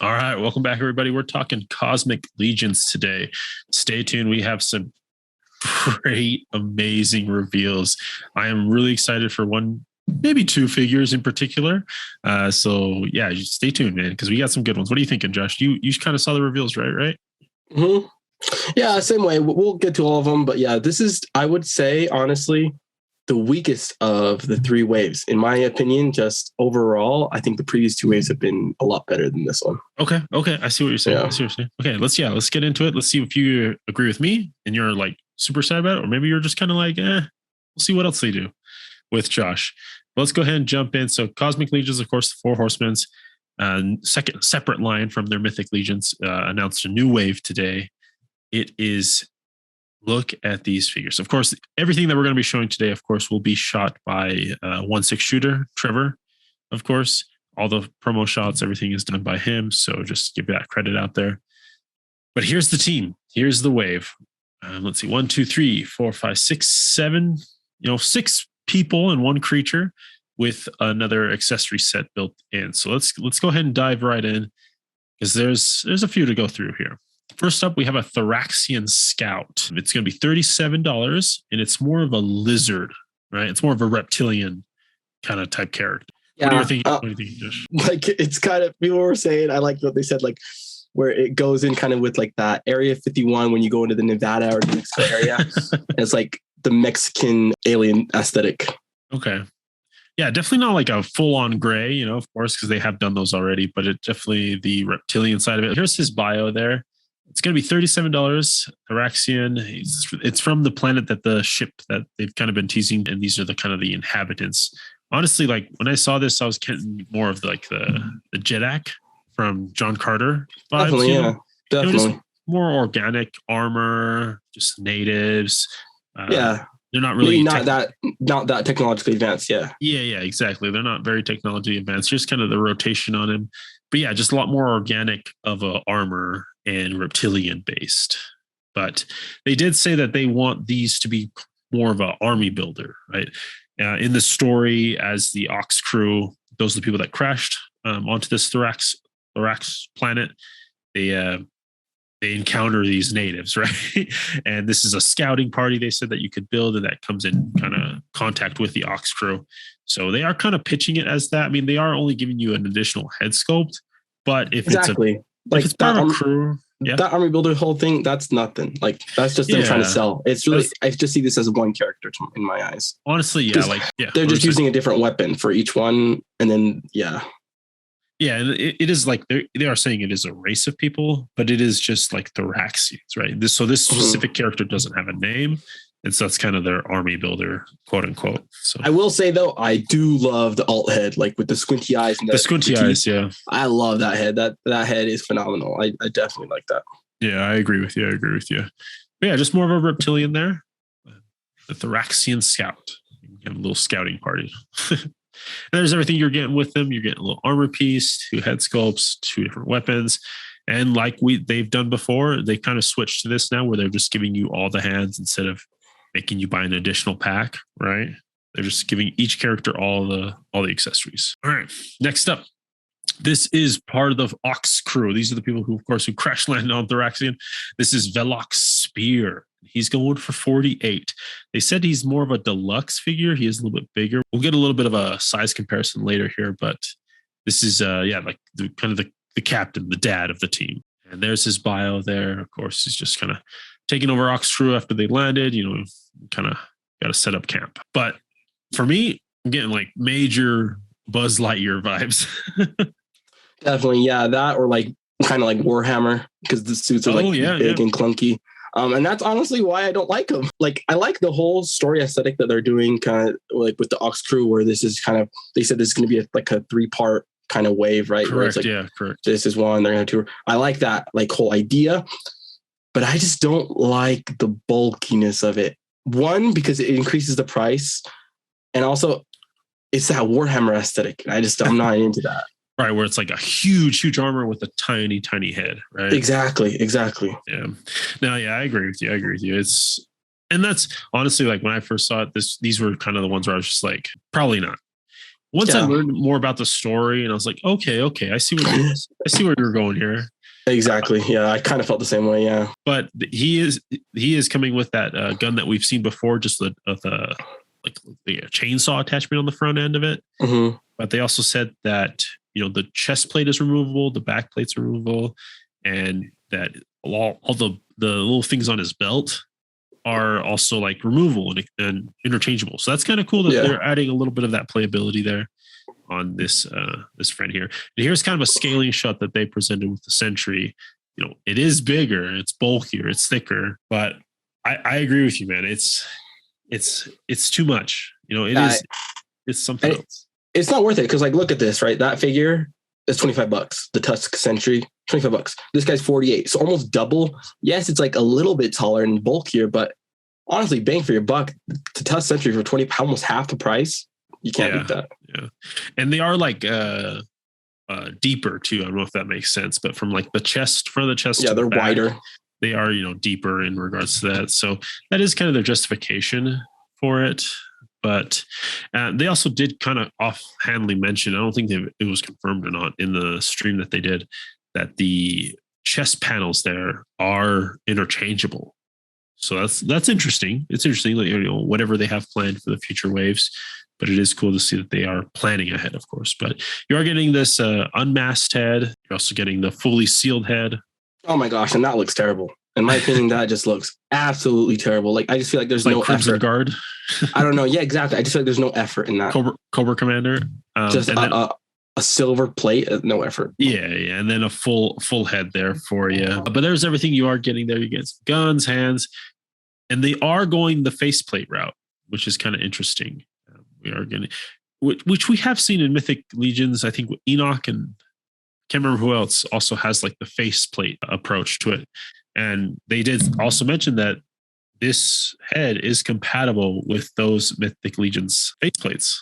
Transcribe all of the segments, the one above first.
All right, welcome back, everybody. We're talking Cosmic Legions today. Stay tuned. We have some great, amazing reveals. I am really excited for one, maybe two figures in particular. So yeah, just stay tuned, man, because we got some good ones. What are you thinking, Josh? You kind of saw the reveals, right? Mm-hmm. Yeah, same way. We'll get to all of them, but yeah, this is, I would say, honestly, the weakest of the three waves, in my opinion. Just overall, I think the previous two waves have been a lot better than this one. Okay. I see what you're saying. Yeah. Okay, let's get into it. Let's see if you agree with me and you're like super sad about it, or maybe you're just kind of like, we'll see what else they do with Josh. But let's go ahead and jump in. So Cosmic Legions, of course, the Four Horsemen, second separate line from their Mythic Legions, announced a new wave today. It is, look at these figures. Of course, everything that we're going to be showing today, of course, will be shot by 1/6 shooter Trevor. Of course, all the promo shots, everything is done by him. So just give that credit out there. But here's the team. Here's the wave. Let's see, 1, 2, 3, 4, 5, 6, 7. 6 people and one creature with another accessory set built in. So let's go ahead and dive right in, because there's a few to go through here. First up, we have a Thoraxian Scout. It's going to be $37, and it's more of a lizard, right? It's more of a reptilian kind of type character. Yeah. What do you think, Josh? Like, it's kind of, people were saying, I like what they said, like, where it goes in kind of with like that Area 51 when you go into the Nevada or the Mexico area. It's like the Mexican alien aesthetic. Okay. Yeah, definitely not like a full-on gray, of course, because they have done those already, but it definitely the reptilian side of it. Here's his bio there. It's going to be $37. Tharxxon. It's from the planet that the ship that they've kind of been teasing, and these are the kind of the inhabitants. Honestly, like when I saw this, I was getting more of like the Jedak from John Carter vibes. Definitely, yeah, definitely. Just more organic armor, just natives. Yeah, they're not really not that technologically advanced. Yeah, exactly. They're not very technology advanced. Just kind of the rotation on him, but yeah, just a lot more organic of a armor and reptilian based. But they did say that they want these to be more of an army builder, right? In the story, as the Oxkrewe, those are the people that crashed onto this Thorax planet. They encounter these natives, right? And this is a scouting party, they said, that you could build, and that comes in kind of contact with the Oxkrewe. So they are kind of pitching it as that. I mean, they are only giving you an additional head sculpt, but if it's part of a crew, that army builder whole thing, that's nothing. Like, that's just them trying to sell. It's really, I just see this as one character in my eyes. Honestly, they're just using a different weapon for each one, and then and it is like they are saying it is a race of people, but it is just like Thoraxians, right? This specific character doesn't have a name, and so that's kind of their army builder, quote unquote. So I will say though, I do love the alt head, like with the squinty eyes and the squinty eyes. Yeah, I love that head. That head is phenomenal. I definitely like that. Yeah, I agree with you. But yeah, just more of a reptilian there. The Thoraxian Scout. You get a little scouting party. And there's everything you're getting with them. You're getting a little armor piece, 2 head sculpts, 2 different weapons. And like they've done before, they kind of switched to this now where they're just giving you all the hands instead of making you buy an additional pack, right? They're just giving each character all the accessories. All right, next up. This is part of the Oxkrewe. These are the people who crash landed on Tharxxon. This is Velox Spear. He's going for $48. They said he's more of a deluxe figure. He is a little bit bigger. We'll get a little bit of a size comparison later here, but this is like the captain, the dad of the team. And there's his bio there. Of course, he's just kind of taking over Oxkrewe after they landed. Kind of got to set up camp. But for me, I'm getting like major Buzz Lightyear vibes. Definitely, yeah. That, or like kind of like Warhammer, because the suits are big and clunky. And that's honestly why I don't like them. Like, I like the whole story aesthetic that they're doing, kind of like with the Oxkrewe, where this is kind of, they said this is going to be a 3-part kind of wave, right? Correct. Correct. This is one, they're going to have 2. I like that like whole idea, but I just don't like the bulkiness of it. One, because it increases the price, and also it's that Warhammer aesthetic. I'm not into that. Right, where it's like a huge armor with a tiny head, right? Exactly. Yeah. No, yeah, I agree with you. And that's honestly, like when I first saw it, these were kind of the ones where I was just like, probably not. once I learned more about the story, and I was like, okay, I see where you're going here. Exactly. Yeah, I kind of felt the same way. Yeah, but he is coming with that gun that we've seen before, just the chainsaw attachment on the front end of it. Mm-hmm. But they also said that the chest plate is removable, the back plate's removable, and that all the little things on his belt are also like removable and interchangeable. So that's kind of cool that they're adding a little bit of that playability there on this friend here. And here's kind of a scaling shot that they presented with the Sentry. It is bigger, it's bulkier, it's thicker, but I agree with you, man. It's too much. It's something else. It's not worth it because, like, look at this, right? That figure is $25. The Tusk Sentry, $25. This guy's $48, so almost double. Yes, it's like a little bit taller and bulkier, but honestly, bang for your buck. The Tusk Sentry for almost half the price. You can't beat that. Yeah, and they are like deeper too. I don't know if that makes sense, but from like the chest, front of the chest, they're back, wider. They are deeper in regards to that. So that is kind of their justification for it. But they also did kind of offhandedly mention, I don't think it was confirmed or not in the stream that they did, that the chest panels there are interchangeable. So that's interesting. It's interesting, whatever they have planned for the future waves. But it is cool to see that they are planning ahead, of course. But you are getting this unmasked head. You're also getting the fully sealed head. Oh my gosh, and that looks terrible. In my opinion, that just looks absolutely terrible. Like, I just feel like there's no Crimson effort. Guard. I don't know. Yeah, exactly. I just feel like there's no effort in that. Cobra Commander. Just a silver plate, no effort. Yeah, and then a full head there for you. But there's everything you are getting there. You get some guns, hands, and they are going the faceplate route, which is kind of interesting. We are going to, which we have seen in Mythic Legions. I think Enoch and can't remember who else also has like the faceplate approach to it. And they did also mention that this head is compatible with those Mythic Legions faceplates.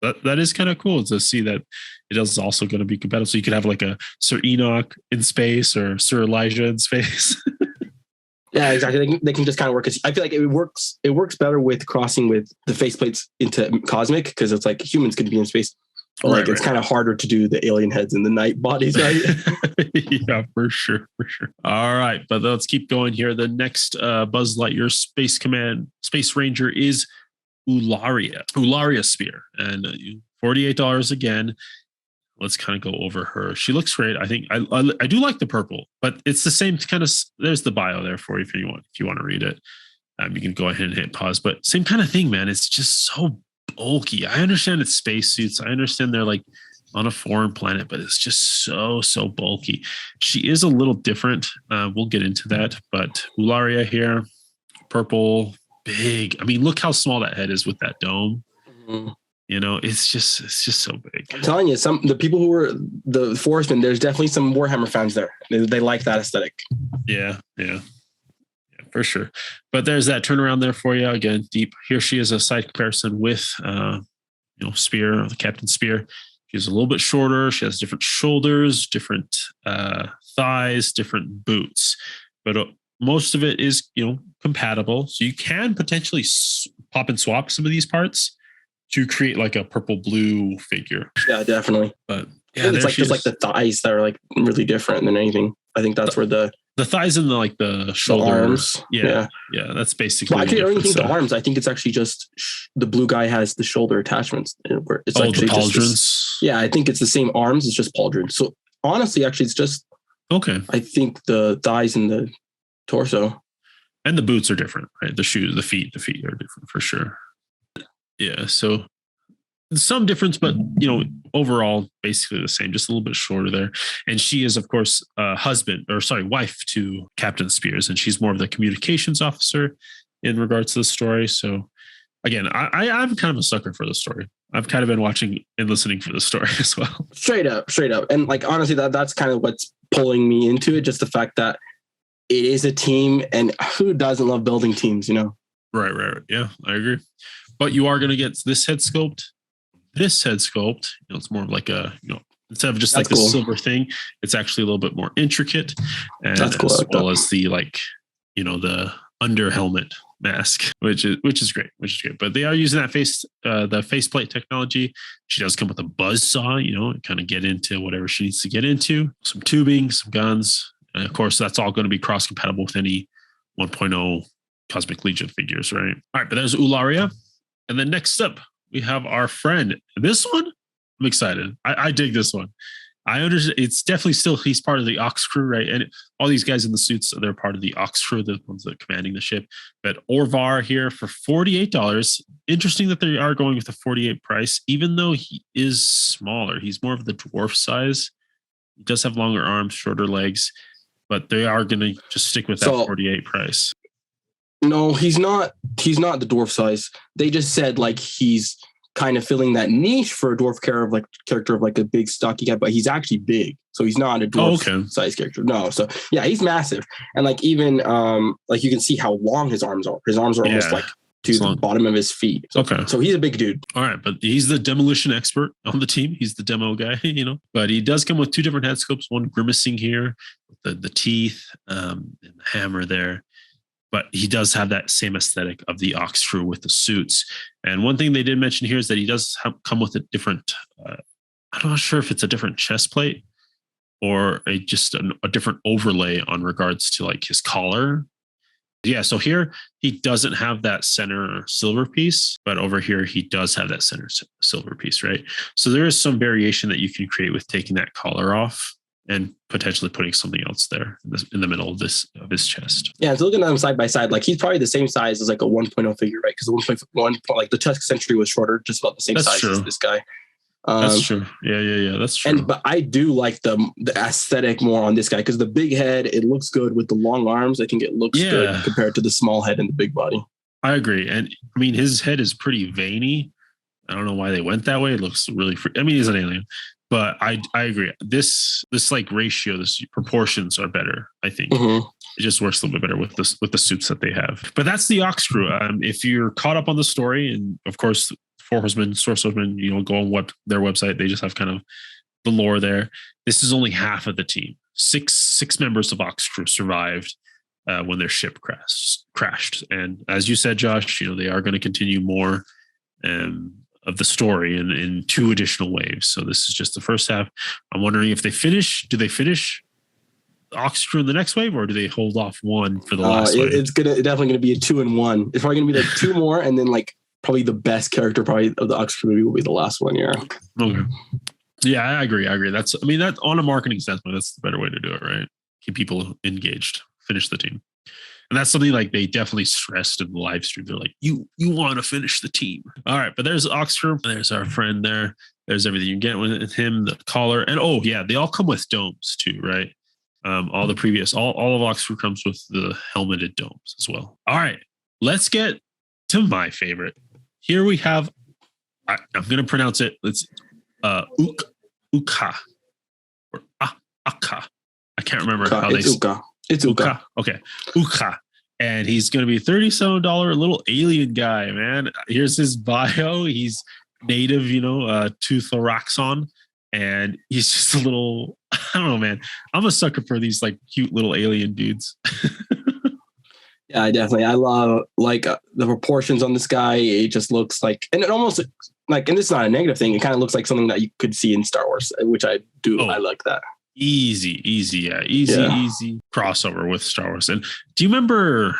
That is kind of cool to see that it is also going to be compatible. So you could have like a Sir Enoch in space or Sir Elijah in space. Yeah, exactly. They can just kind of work. I feel like it works. It works better with crossing with the faceplates into cosmic because it's like humans could be in space. But it's kind of harder to do the alien heads in the night bodies, right? Yeah, for sure. All right, but let's keep going here. The next Buzz Lightyear Space Ranger is Ularia Spear, and $48 again. Let's kind of go over her. She looks great. I think I do like the purple, but it's the same kind of. There's the bio there for you if you want to read it. You can go ahead and hit pause. But same kind of thing, man. It's just so bulky. I understand it's spacesuits. I understand they're like on a foreign planet, but it's just so bulky. She is a little different. We'll get into that. But Ularia here, purple, big. I mean, look how small that head is with that dome. Mm-hmm. It's just so big. I'm telling you, the people who were the Forestmen, there's definitely some Warhammer fans there. They like that aesthetic. Yeah, for sure. But there's that turnaround there for you. Again, deep. Here she is a side comparison with Spear, the Captain Spear. She's a little bit shorter. She has different shoulders, different thighs, different boots. But most of it is, compatible. So you can potentially pop and swap some of these parts to create like a purple blue figure. Yeah, definitely. But yeah, it's like just like the thighs that are like really different than anything. I think that's where the thighs and the shoulder, the arms. Yeah. That's basically. Well, actually, I don't think the arms. I think it's actually just the blue guy has the shoulder attachments. It's like the pauldrons. Yeah, I think it's the same arms. It's just pauldrons. So honestly, actually, it's just okay. I think the thighs and the torso and the boots are different, right? The shoes, the feet are different for sure. Yeah, so some difference, but overall basically the same, just a little bit shorter there. And she is, of course, wife to Captain Spears, and she's more of the communications officer in regards to the story. So again, I'm kind of a sucker for the story. I've kind of been watching and listening for the story as well. Straight up. And like honestly, that's kind of what's pulling me into it, just the fact that it is a team, and who doesn't love building teams, Right. Yeah, I agree. But you are going to get this head sculpt. It's more of like a, instead of just like the silver thing, it's actually a little bit more intricate. And that's cool. As well as the the under helmet mask, which is great. But they are using that the faceplate technology. She does come with a buzz saw, kind of get into whatever she needs to get into. Some tubing, some guns, and of course that's all going to be cross compatible with any 1.0 Cosmic Legion figures, right? All right, but there's Ularia, and then next up we have our friend. This one, I'm excited. I dig this one. I understand it's definitely still, he's part of the Oxkrewe, right? And all these guys in the suits, they're part of the Oxkrewe, the ones that are commanding the ship. But Orvar here for $48. Interesting that they are going with a 48 price, even though he is smaller. He's more of the dwarf size. He does have longer arms, shorter legs, but they are going to just stick with that 48 price. No, he's not the dwarf size. They just said like he's kind of filling that niche for a dwarf character of like a big stocky guy, but he's actually big. So he's not a dwarf size character. No. So yeah, he's massive. And like even like you can see how long his arms are. His arms are almost like to the bottom of his feet. So, so he's a big dude. All right, but he's the demolition expert on the team. He's the demo guy, But he does come with two different head sculpts, one grimacing here with the teeth and the hammer there. But he does have that same aesthetic of the Oxkrewe with the suits. And one thing they did mention here is that he does come with a different, I'm not sure if it's a different chest plate or a different overlay on regards to like his collar. Yeah, so here he doesn't have that center silver piece, but over here he does have that center silver piece, right? So there is some variation that you can create with taking that collar off and potentially putting something else there in the middle of his chest. Yeah, so looking at them side by side, like he's probably the same size as like a 1.0 figure, right? Because the 1.1, like the chest accessory was shorter, just about the same size as this guy. That's true. Yeah, that's true. But I do like the aesthetic more on this guy because the big head, it looks good with the long arms. I think it looks good compared to the small head and the big body. I agree. And I mean, his head is pretty veiny. I don't know why they went that way. It looks really I mean, he's an alien. But I agree. This like ratio, this proportions are better. I think it just works a little bit better with the suits that they have. But that's the Oxkrewe. If you're caught up on the story, and of course, Four Horsemen, Source Horsemen, go on their website. They just have kind of the lore there. This is only half of the team. Six members of Oxkrewe survived when their ship crashed. And as you said, Josh, they are going to continue more. Of the story in 2 additional waves. So this is just the first half. I'm wondering if do they finish Oxkrewe in the next wave, or do they hold off one for the last wave? It's definitely gonna be a 2 and 1. It's probably gonna be like 2 more, and then like probably the best character probably of the Oxkrewe movie will be the last one. Yeah. Okay. Yeah, I agree. That on a marketing standpoint, that's the better way to do it, right? Keep people engaged, finish the team. And that's something like they definitely stressed in the live stream. They're like, you want to finish the team. All right. But there's Oxkrewe. There's our friend there. There's everything you get with him, the collar. And they all come with domes too, right? All of Oxkrewe comes with the helmeted domes as well. All right. Let's get to my favorite. Here we have, I'm going to pronounce it. It's Uka or Aka. I can't remember how they say it. It's Uka. Okay. Uka. And he's going to be $37 little alien guy, man. Here's his bio. He's native, to Tharxxon. And he's just a little, I don't know, man. I'm a sucker for these like cute little alien dudes. Yeah, definitely. I love like the proportions on this guy. It just looks like, and it almost like, and this is not a negative thing. It kind of looks like something that you could see in Star Wars, which I do. I like that. Easy crossover with Star Wars. And do you remember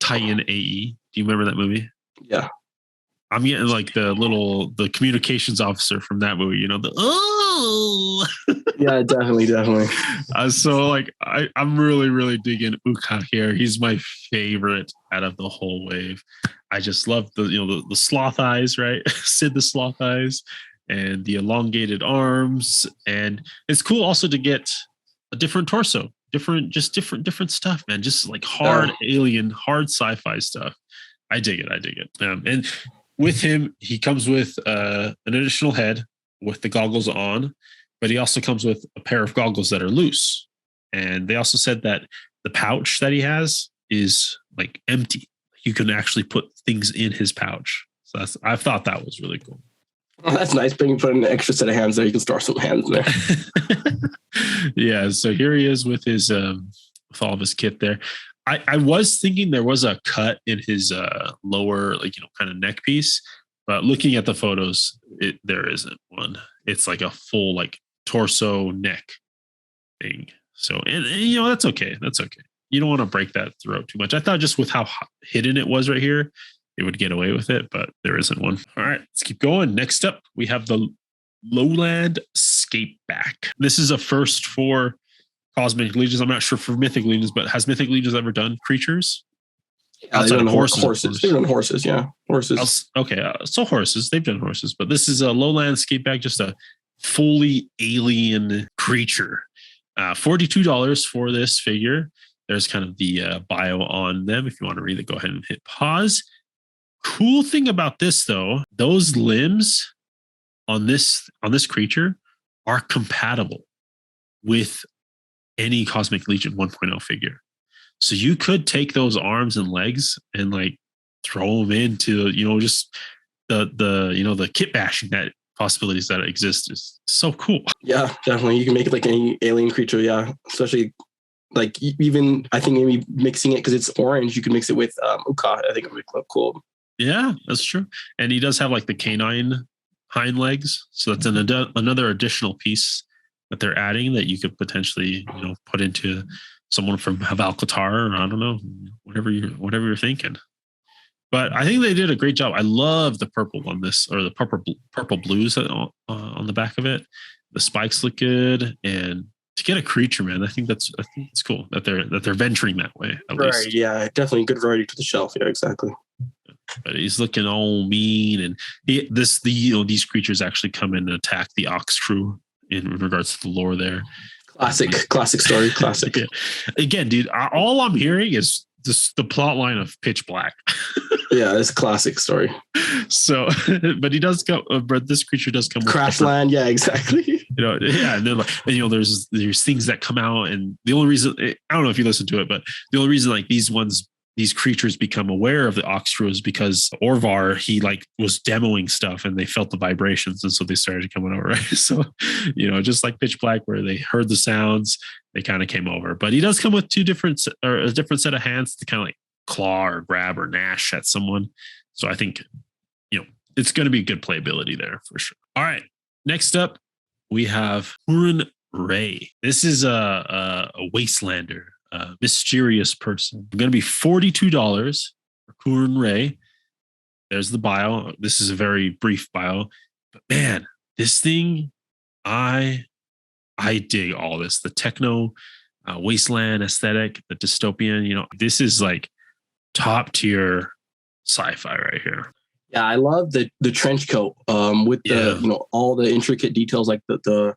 Titan AE? Do you remember that movie? Yeah. I'm getting like the communications officer from that movie, Yeah, definitely. So like I'm really digging Uka here. He's my favorite out of the whole wave. I just love the sloth eyes, right? Sid the sloth eyes. And the elongated arms, and it's cool also to get a different torso, different stuff, man. Just like hard alien, hard sci-fi stuff. I dig it. And with him, he comes with an additional head with the goggles on, but he also comes with a pair of goggles that are loose. And they also said that the pouch that he has is like empty. You can actually put things in his pouch. So I thought that was really cool. Oh, that's nice. Put an extra set of hands there. You can store some hands there. Yeah. So here he is with his with all of his kit there. I was thinking there was a cut in his lower, like, kind of neck piece, but looking at the photos, there isn't one. It's like a full like torso neck thing. So, and that's okay. That's okay. You don't want to break that throat too much. I thought just with how hidden it was right here, it would get away with it, but there isn't one. All right, let's keep going. Next up, we have the Lowland Scapeback. This is a first for Cosmic Legions. I'm not sure for Mythic Legions, but has Mythic Legions ever done creatures? Outside of horses. They've done horses, yeah. Horses. Okay, so horses. They've done horses, but this is a Lowland Scapeback, just a fully alien creature. $42 for this figure. There's kind of the bio on them. If you want to read it, go ahead and hit pause. Cool thing about this, though, those limbs on this creature are compatible with any Cosmic Legion 1.0 figure. So you could take those arms and legs and like throw them into, just the kit bashing that possibilities that exist is so cool. Yeah, definitely. You can make it like any alien creature. Yeah, especially like even I think maybe mixing it because it's orange. You can mix it with Uka. I think it would look cool. Yeah, that's true. And he does have like the canine hind legs, so that's another additional piece that they're adding that you could potentially put into someone from Haval Qatar, or I don't know, whatever you're thinking. But I think they did a great job. I love the purple on this, or the purple blues on the back of it. The spikes look good, and to get a creature, man, I think it's cool that they're venturing that way. At least. Yeah, definitely good variety to the shelf. Yeah, exactly. But he's looking all mean, and these creatures actually come in and attack the Oxkrewe in regards to the lore there. Classic story. Classic. Yeah. Again, dude, all I'm hearing is the plot line of Pitch Black. Yeah, it's a classic story. So, but he does come. But this creature does come. Crash Land. Yeah, exactly. Yeah, and then there's things that come out, and the only reason I don't know if you listen to it, but the only reason like these creatures become aware of the Oxkrewe is because Orvar, he like was demoing stuff and they felt the vibrations. And so they started coming over. Right? So, just like Pitch Black, where they heard the sounds, they kind of came over. But he does come with a different set of hands to kind of like claw or grab or gnash at someone. So I think, it's going to be good playability there for sure. All right. Next up, we have Uran Rey. This is a Wastelander. Mysterious person. I'm going to be $42 for Uran Rey. There's the bio. This is a very brief bio, but man, this thing, I dig all this. The techno wasteland aesthetic, the dystopian. This is like top tier sci-fi right here. Yeah, I love the trench coat with the all the intricate details like the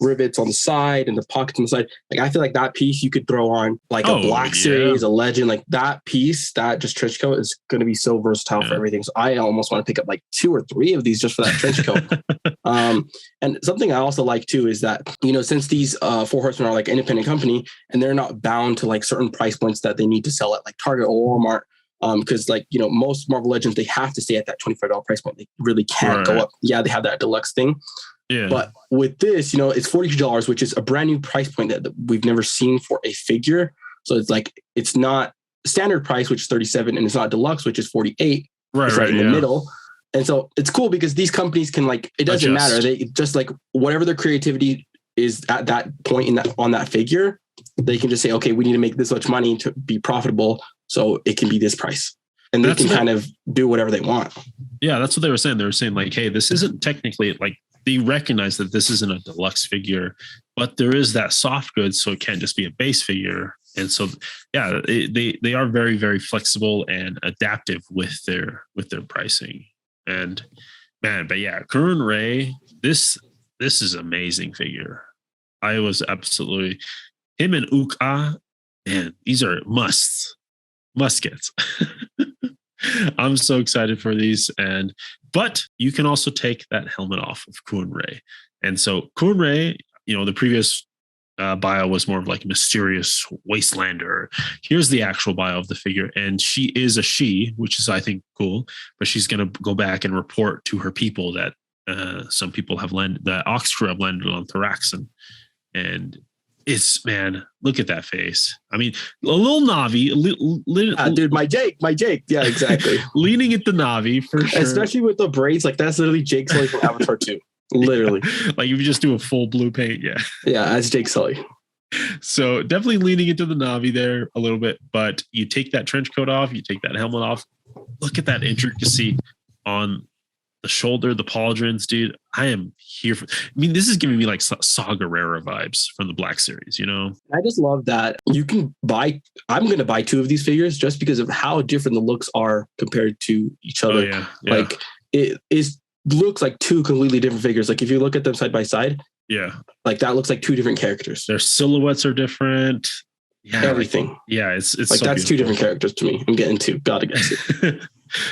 rivets on the side and the pockets on the side. Like I feel like that piece you could throw on like a Black Series, a Legend. Like that piece, that just trench coat is going to be so versatile for everything. So I almost want to pick up like 2 or 3 of these just for that trench coat. And something I also like too is that since these 4 Horsemen are like an independent company and they're not bound to like certain price points that they need to sell at like Target or Walmart. Because most Marvel Legends, they have to stay at that $25 price point. They really can't go up. Yeah, they have that deluxe thing. Yeah. But with this, it's $42, which is a brand new price point that we've never seen for a figure. So it's like, it's not standard price, which is $37, and it's not deluxe, which is $48. Right, in the middle. And so it's cool because these companies can it doesn't matter. They just like whatever their creativity is at that point on that figure, they can just say, okay, we need to make this much money to be profitable. So it can be this price. And they can kind of do whatever they want. Yeah, that's what they were saying. They were saying like, hey, this isn't technically like, they recognize that this isn't a deluxe figure, but there is that soft goods. So it can't just be a base figure. And so, yeah, they are very, very flexible and adaptive with their pricing. And man, but yeah, Uran Rey, this is an amazing figure. I was absolutely him and Uka, man, these are must gets. I'm so excited for these. But you can also take that helmet off of Uran Rey. And so Uran Rey, the previous bio was more of like a mysterious wastelander. Here's the actual bio of the figure. And she is a she, which is, I think, cool. But she's going to go back and report to her people that some people have landed, that Oxkrewe have landed on Tharxxon. And It's, man, look at that face. I mean, a little Navi. Dude, my Jake. Yeah, exactly. Leaning at the Navi for sure. Especially with the braids. Like, that's literally Jake Sully from Avatar 2. Literally. Like, if you just do a full blue paint, yeah. Yeah, that's Jake Sully. So definitely leaning into the Navi there a little bit, but you take that trench coat off, you take that helmet off. Look at that intricacy on the shoulder, the pauldrons, dude. I am here for. I mean, this is giving me like Saw Gerrera vibes from the Black Series, you know? I just love that you can buy. I'm going to buy 2 of these figures just because of how different the looks are compared to each other. Oh, yeah. Like, it looks like 2 completely different figures. Like, if you look at them side by side, yeah, like that looks like 2 different characters. Their silhouettes are different. Yeah, everything. It's like, so that's beautiful. 2 different characters to me. I'm getting 2. Gotta get it.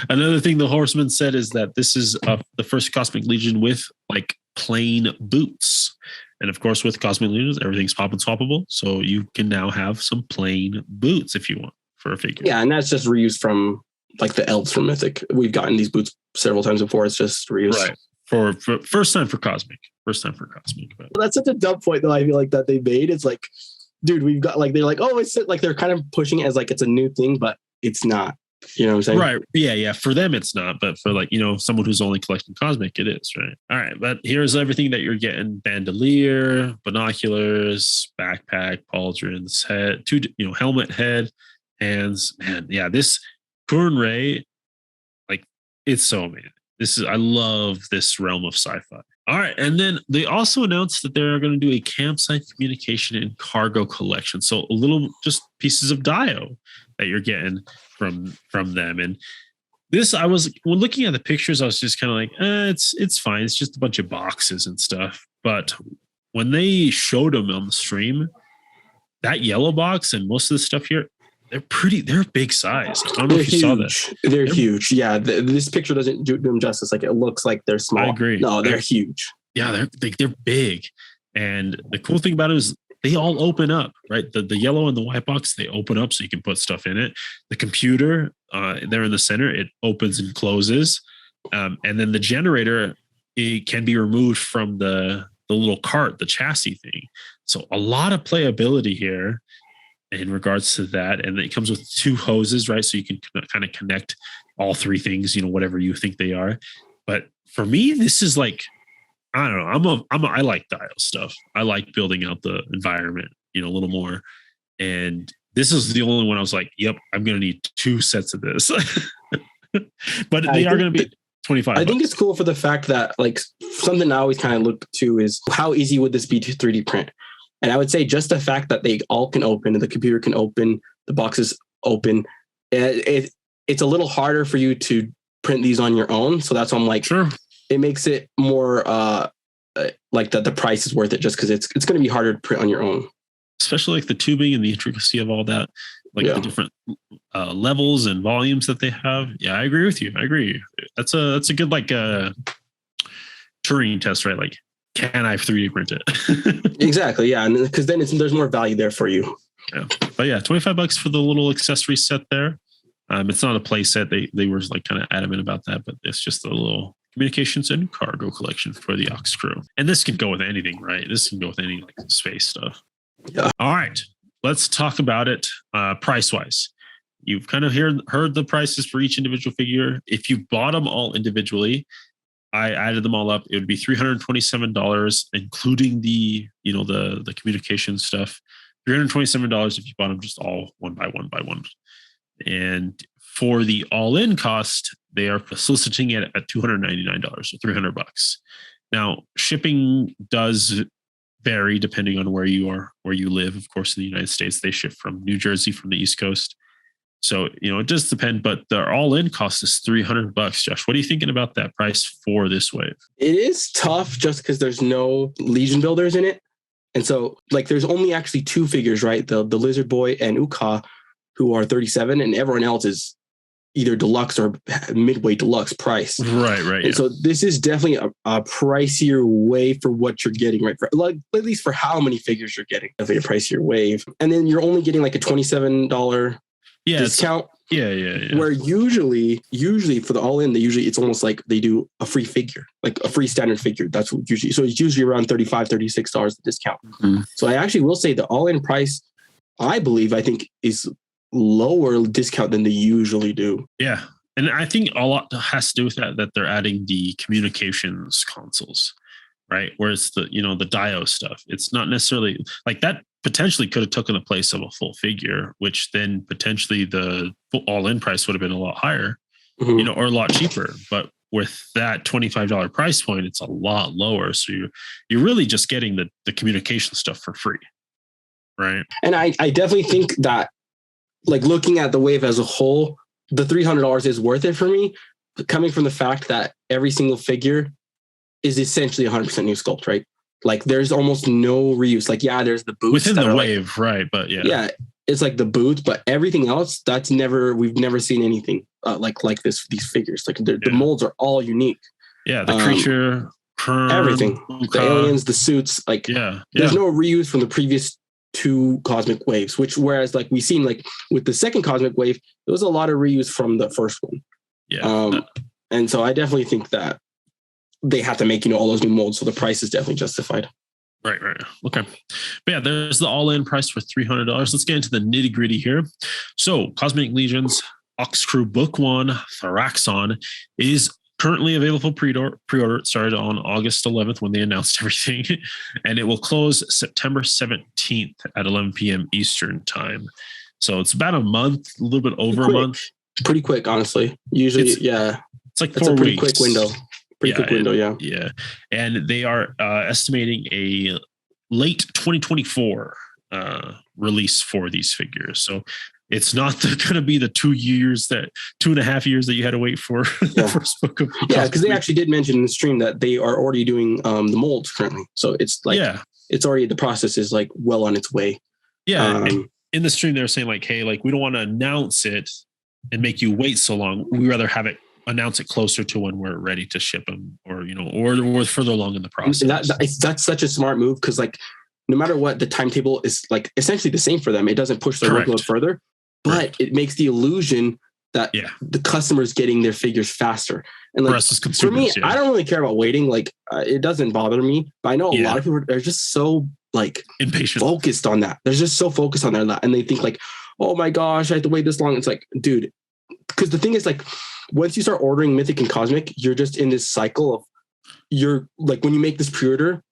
Another thing the Horseman said is that this is the first Cosmic Legion with like plain boots. And of course, with Cosmic Legions, everything's pop and swappable. So you can now have some plain boots if you want for a figure. Yeah, and that's just reused from like the elves from Mythic. We've gotten these boots several times before. It's just reused. Right. For first time for Cosmic. But. Well, that's such a dumb point though, I feel like, that they made. It's like, dude, we've got like, they're like, oh, it's like they're kind of pushing it as like it's a new thing, but it's not. You know what I'm saying? Right. Yeah. For them, it's not. But for like, you know, someone who's only collecting Cosmic, it is, right? All right. But here's everything that you're getting. Bandolier, binoculars, backpack, pauldrons, head, 2, you know, helmet, head, hands. Man, yeah, this Uran Rey, like, it's so amazing. I love this realm of sci-fi. All right. And then they also announced that they're going to do a campsite communication and cargo collection. So a little just pieces of dio that you're getting from them. And this, when looking at the pictures, I was just kind of like, it's fine. It's just a bunch of boxes and stuff. But when they showed them on the stream, that yellow box and most of the stuff here, they're big size. I don't know if you saw that. They're huge. Yeah. This picture doesn't do them justice. Like, it looks like they're small. I agree. No, they're huge. Yeah. They're big. And the cool thing about it is they all open up, right? The yellow and the white box, they open up so you can put stuff in it. The computer, there in the center, it opens and closes. And then the generator, it can be removed from the little cart, the chassis thing. So a lot of playability here in regards to that. And it comes with 2 hoses, right? So you can kind of connect all 3 things, you know, whatever you think they are. But for me, this is like, I don't know. I like dial stuff. I like building out the environment, you know, a little more. And this is the only one I was like, yep, I'm going to need 2 sets of this. But they are going to be $25. I think it's cool for the fact that, like, something I always kind of look to is how easy would this be to 3D print? And I would say just the fact that they all can open, and the computer can open, the boxes open. It's a little harder for you to print these on your own. So that's why I'm like, sure. It makes it more like that the price is worth it, just because it's going to be harder to print on your own. Especially like the tubing and the intricacy of all that, like the different levels and volumes that they have. Yeah, I agree with you. I agree. That's a good like Turing test, right? Like, can I 3D print it? Exactly. Yeah, and because then there's more value there for you. Yeah, but yeah, $25 for the little accessory set there. It's not a play set. They were like kind of adamant about that, but it's just a little communications and cargo collection for the Oxkrewe. And this can go with anything, right? This can go with any like space stuff. Yeah. All right, let's talk about it price wise. You've kind of heard the prices for each individual figure. If you bought them all individually, I added them all up. It would be $327, including the communication stuff. $327 if you bought them just all one by one. And for the all-in cost, they are soliciting it at $299, so $300. Now, shipping does vary depending on where you live. Of course, in the United States, they ship from New Jersey, from the East Coast. So, it does depend, but the all-in cost is $300. Josh, what are you thinking about that price for this wave? It is tough just because there's no Legion builders in it. And so, like, there's only actually 2 figures, right? The Lizard Boy and Uka, who are $37, and everyone else is either deluxe or midway deluxe price. Right. And so this is definitely a pricier wave for what you're getting, right? Like, at least for how many figures you're getting. Definitely a pricier wave. And then you're only getting like a $27 discount Yeah. Where usually for the all in, it's almost like they do a free figure, like a free standard figure. That's what usually. So it's usually around $35, $36 discount. Mm-hmm. So I actually will say the all in price, I think is lower discount than they usually do. Yeah. And I think a lot has to do with that they're adding the communications consoles, right? Where it's the Dio stuff. It's not necessarily like that potentially could have taken the place of a full figure, which then potentially the all-in price would have been a lot higher, or a lot cheaper. But with that $25 price point, it's a lot lower. So you're really just getting the communication stuff for free, right? And I definitely think that, like, looking at the wave as a whole, the $300 is worth it for me, coming from the fact that every single figure is essentially 100% new sculpt, right? Like, there's almost no reuse. Like, yeah, there's the boots within the wave, right? But yeah, it's like the boots, but everything else, we've never seen anything like this. These figures, like the molds are all unique. Yeah, the creature, everything, the aliens, the suits, like there's no reuse from the previous 2 cosmic waves. Whereas like we've seen, like with the second cosmic wave, there was a lot of reuse from the first one. Yeah, and so I definitely think that they have to make all those new molds, so the price is definitely justified. Right. Okay. But yeah, there's the all-in price for $300. Let's get into the nitty-gritty here. So Cosmic Legions Oxkrewe Book 1 Tharxxon is currently available pre-order. It started on August 11th when they announced everything, and it will close September 17th at 11 p.m. Eastern time. So it's about a month, a little bit over a month. Pretty quick, honestly. Usually, it's like 4 weeks. Pretty quick window. Quick window, yeah. And they are estimating a late 2024 release for these figures. So it's not going to be the 2.5 years that you had to wait for the first book of. Yeah, because they actually did mention in the stream that they are already doing the molds currently. So it's like, it's already, the process is like well on its way. Yeah. In the stream, they're saying like, hey, like we don't want to announce it and make you wait so long. We rather have it announce it closer to when we're ready to ship them, or or further along in the process. That's such a smart move, because like no matter what, the timetable is like essentially the same for them. It doesn't push their workload further, but it makes the illusion that the customer's getting their figures faster. And like for me, I don't really care about waiting. Like it doesn't bother me, but I know a lot of people are just so like impatient, focused on that. They're just so focused on that, and they think like, oh my gosh, I have to wait this long. It's like, dude, because the thing is like, once you start ordering Mythic and Cosmic, you're just in this cycle of, you're like, when you make this pre-order,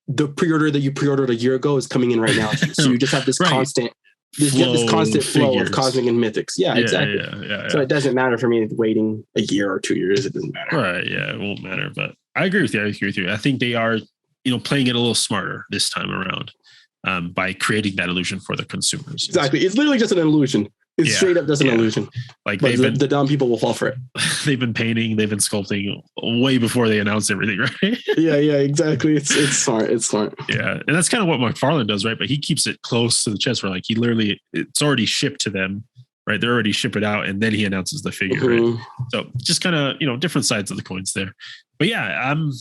the pre-order that you pre-ordered a year ago is coming in right now. So you just have this constant flow of Cosmic and Mythics. Yeah, exactly. So it doesn't matter for me waiting a year or 2 years. It doesn't matter. Right. Yeah, it won't matter. But I agree with you. I think they are, playing it a little smarter this time around by creating that illusion for the consumers. Exactly. It's literally just an illusion. It's straight up just an illusion. Like the dumb people will fall for it. They've been painting, they've been sculpting way before they announced everything, right? Yeah, exactly. It's smart. It's smart. Yeah. And that's kind of what McFarlane does, right? But he keeps it close to the chest where like it's already shipped to them, right? They're already ship it out, and then he announces the figure, right? So just kind of, different sides of the coins there. But yeah, I'm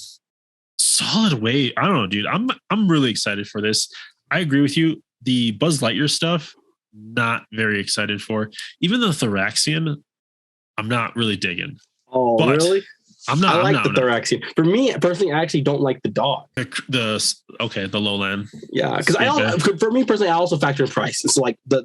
solid way. I don't know, dude. I'm really excited for this. I agree with you. The Buzz Lightyear stuff, not very excited for. Even the Thoraxian, I'm not really digging. Oh, but really? I'm not. I like the Thoraxian. For me personally, I actually don't like the dog. The Lowland. Yeah, because for me personally, I also factor in price. It's like the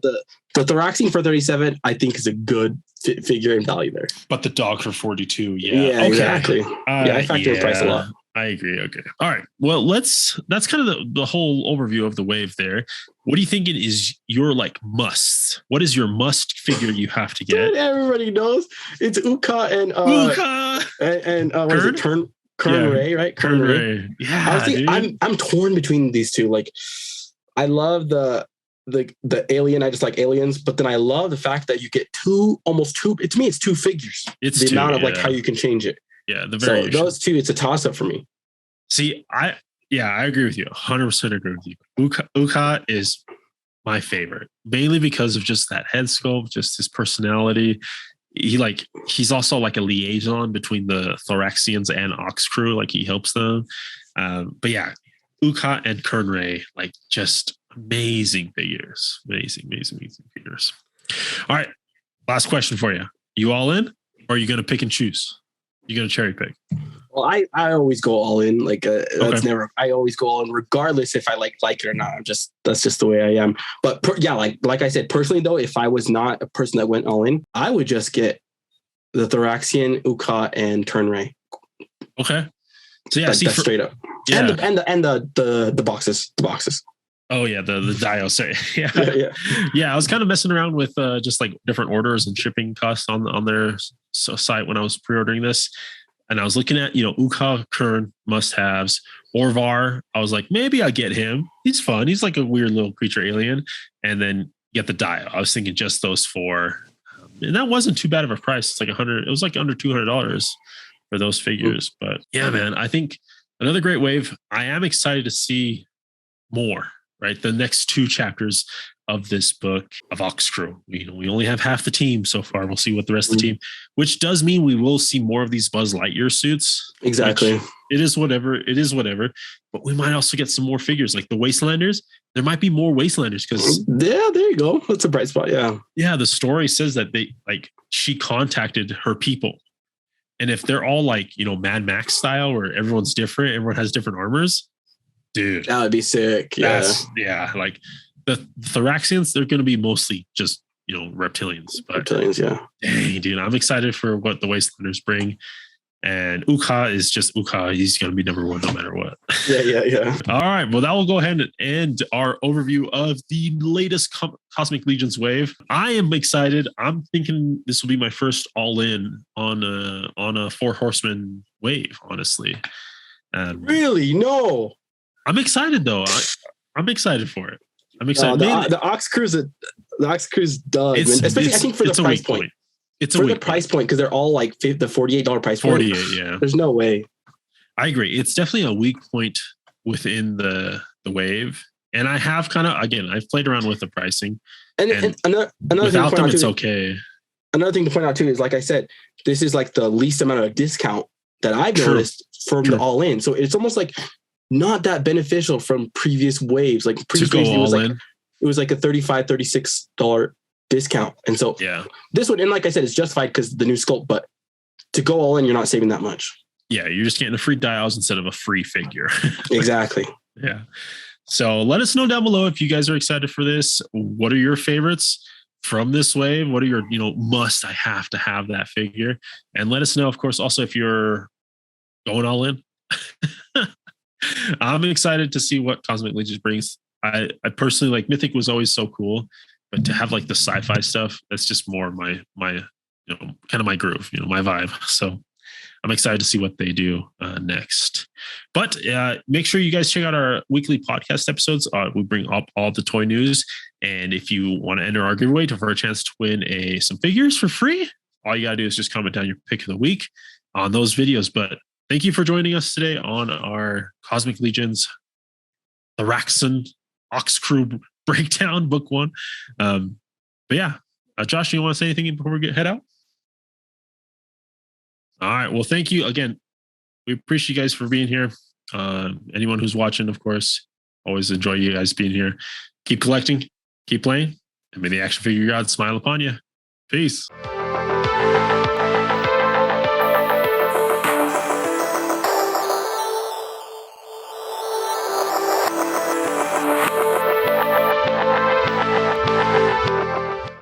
Thoraxian for 37, I think is a good figure in value there. But the dog for 42, exactly. I factor in price a lot. I agree. Okay. All right. Well, that's kind of the whole overview of the wave there. What are you thinking is your like must? What is your must figure you have to get? Dude, everybody knows it's Uka and what is it? Uran Rey, right? Uran Rey. Yeah. Honestly, I'm torn between these two. Like, I love the alien. I just like aliens, but then I love the fact that you get almost two. To me, it's two figures. It's the amount of like how you can change it. Yeah, the variation. So those two, it's a toss-up for me. See, I agree with you. 100% agree with you. Uka is my favorite, mainly because of just that head sculpt, just his personality. He's also like a liaison between the Thoraxians and Oxkrewe. Like he helps them. But yeah, Uka and Uran Rey, like just amazing figures. Amazing figures. All right. Last question for you. You all in, or are you going to pick and choose? You going to cherry pick? Well, I always go all in. Like that's never. I always go all in, regardless if I like it or not. That's just the way I am. But like I said, personally though, if I was not a person that went all in, I would just get the Tharxxon, Uka, and Uran Rey. Okay. So yeah, that's straight up. Yeah. And the boxes. The boxes. Oh yeah, the dial. Sorry. Yeah. I was kind of messing around with just like different orders and shipping costs on their site when I was pre-ordering this, and I was looking at Uka, Kern must-haves. Orvar, I was like, maybe I get him. He's fun. He's like a weird little creature alien, and then get the dial. I was thinking just those four, and that wasn't too bad of a price. It's like $100. It was like under $200 for those figures. But yeah, man, I think another great wave. I am excited to see more. Right, the next 2 chapters of this book of Oxkrewe. We only have half the team so far. We'll see what the rest of the team, which does mean we will see more of these Buzz Lightyear suits. Exactly. It is whatever. But we might also get some more figures like the Wastelanders. There might be more Wastelanders because there you go. That's a bright spot. Yeah. The story says that she contacted her people, and if they're all like Mad Max style, where everyone's different, everyone has different armors. Dude, that would be sick. Yeah. Like the Thoraxians, they're going to be mostly just, reptilians. But reptilians, yeah. Dang, dude, I'm excited for what the Wastelanders bring. And Uka is just Uka. He's going to be number 1 no matter what. Yeah. All right. Well, that will go ahead and end our overview of the latest Cosmic Legions wave. I am excited. I'm thinking this will be my first all-in on a 4 horseman wave, honestly. Really? No. I'm excited though. I'm excited for it. I'm excited. The Oxkrewe's done. Especially I think for the price point. It's for the price point because they're all like the $48 price point. 48, yeah. There's no way. I agree. It's definitely a weak point within the wave. And I have I've played around with the pricing. And another without them, it's okay. Another thing to point out too is, like I said, this is like the least amount of discount that I've noticed from the all in. So it's almost like not that beneficial from previous waves. Like previous waves, it was like a $35, $36 discount. And so this one, and like I said, it's justified because the new sculpt, but to go all in, you're not saving that much. Yeah, you're just getting a free dials instead of a free figure. Exactly. Yeah. So let us know down below if you guys are excited for this. What are your favorites from this wave? What are your, I have to have that figure? And let us know, of course, also if you're going all in. I'm excited to see what Cosmic Legions brings. I personally like Mythic was always so cool, but to have like the sci-fi stuff, that's just more my kind of my groove, my vibe. So I'm excited to see what they do next. But make sure you guys check out our weekly podcast episodes. We bring up all the toy news. And if you want to enter our giveaway for a chance to win some figures for free, all you got to do is just comment down your pick of the week on those videos. But thank you for joining us today on our Cosmic Legions Tharxxon Oxkrewe breakdown, book 1. But yeah, Josh, you want to say anything before we head out? All right. Well, thank you again. We appreciate you guys for being here. Anyone who's watching, of course, always enjoy you guys being here. Keep collecting, keep playing, and may the action figure god smile upon you. Peace.